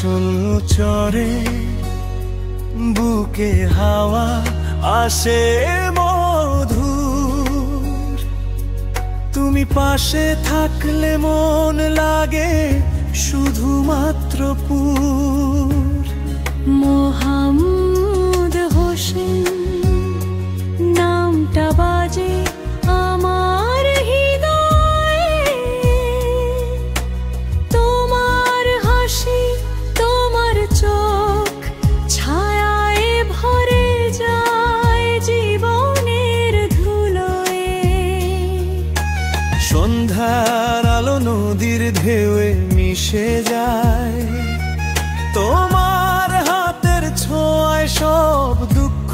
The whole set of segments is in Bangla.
বাসন চরে বুকে হাওয়া আসে মধুর, তুমি পাশে থাকলে মন লাগে শুধুমাত্র পুর। মোহাম্মদ হোসেন নামটা বাজে আমার হৃদয়ে, তোমার হাসি তোমার চোখ ছায়ায় ভরে যায় জীবনের ধুলোয়। সন্ধ্যার আলো নদীর ঢেউয়ে মিশে যায়, তোমার হাতের ছোঁয়ায় সব দুঃখ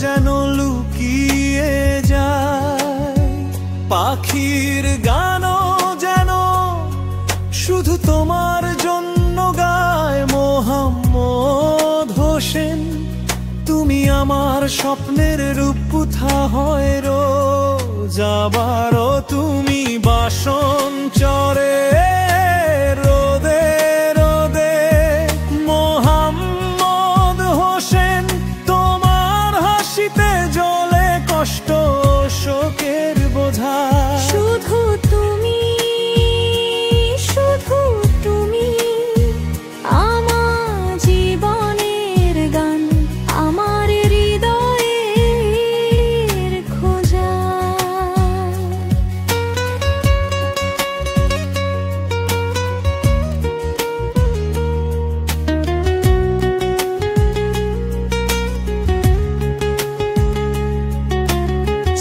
যেন লুকিয়ে যায়। পাখির গানও যেন শুধু তোমার জন্য গায়। মোহাম্মদ হোসেন তুমি আমার স্বপ্নের রূপপুথা হয় রোজ। আবারও তুমি বাসন চরে রোদে রোদে। মোহাম্মদ হোসেন তোমার হাসিতে জ্বলে কষ্ট শোকের বোঝা। শুধু তুমি, শুধু তুমি আমার জীবনের গান, আমার হৃদয়ের খোঁজা।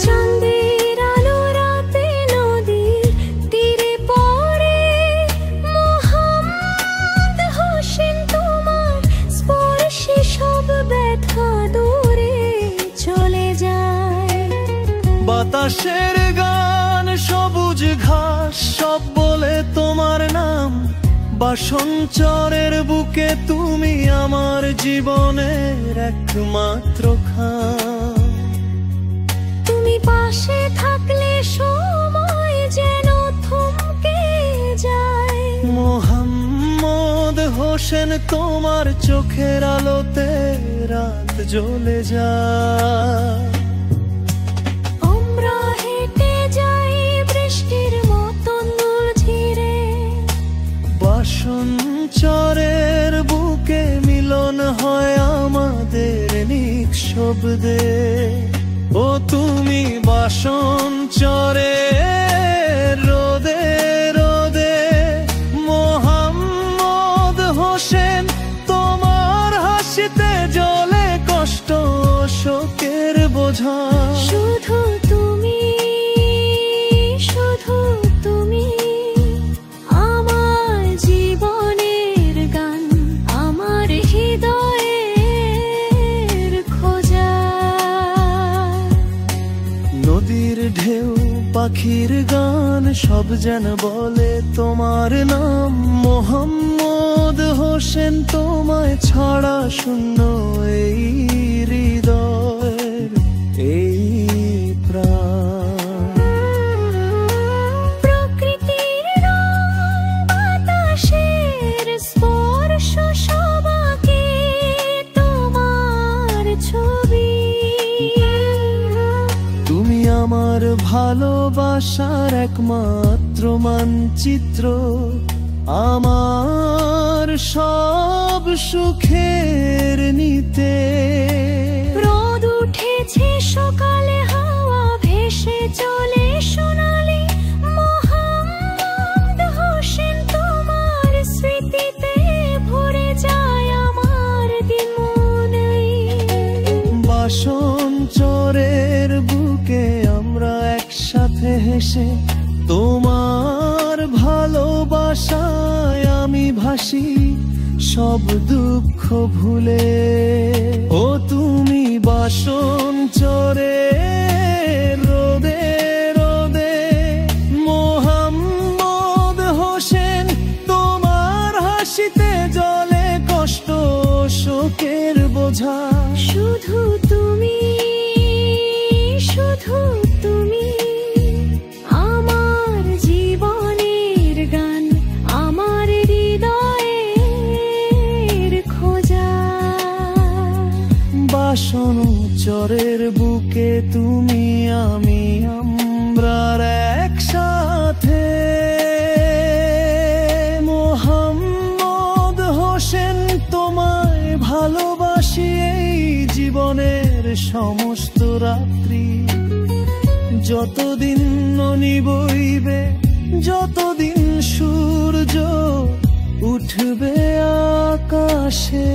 চাঁদের আলো রাতে নদীর তীরে পড়ে, মোহাম্মদ হোসেন তোমার স্পর্শে সব ব্যথা দূরে চলে যায়। বাতাসের গান সবুজ ঘাস সব বলে তোমার নাম। বাসন চরের বুকে তুমি আমার জীবনের একমাত্র খাম। তুমি পাশে থাকলে সময় যেন থমকে যায়। মোহাম্মদ হোসেন তোমার চোখের আলোতে রাত জ্বলে যায়। আমরা হেঁটে যাই বৃষ্টির মতন দূর ধীরে, বাসন চরের বুকে মিলন হয় আমাদের নিঃশব্দে। ও তুমি বাসন চরে রোদে রোদে। মোহাম্মদ হোসেন তোমার হাসিতে জ্বলে কষ্ট শোকের বোঝা। শুধু তুমি, শুধু তুমি আমার জীবনের গান, আমার হৃদয়ের খোঁজা। নদীর ঢেউ পাখির গান সব যেন বলে তোমার নাম। মোহাম্মদ হোসেন তোমায় ছাড়া শূন্য এই হৃদয়ের এই প্রাণ। প্রকৃতির রং বাতাসের স্পর্শ সবাকে তোমার ছবি। তুমি আমার ভালোবাসার একমাত্র মানচিত্র, আমার সব সুখের নিতে। রোদ উঠেছে সকালে, হাওয়া ভেসে চলে সোনালি। মোহাম্মদ হোসেন তোমার স্মৃতিতে ভরে যায় আমার দিন মনে। বাসন চরের বুকে আমরা একসাথে হেসে তোমার ভালোবাসায় আমি ভাসি সব দুঃখ ভুলে। ও তুমি বাসন চরে রোদে রোদে। মোহাম্মদ হোসেন তোমার হাসিতে জ্বলে কষ্ট শোকের বোঝা। শুধু তুমি, শুধু তুমি আমার জীবনের গান, আমার হৃদয়ে ঝড়ের বুকে তুমি আমি আমরা একসাথে। মোহাম্মদ হোসেন তোমায় ভালোবাসি এই জীবনের সমস্ত রাত্রি। যতদিন ননি বইবে, যতদিন সূর্য উঠবে আকাশে।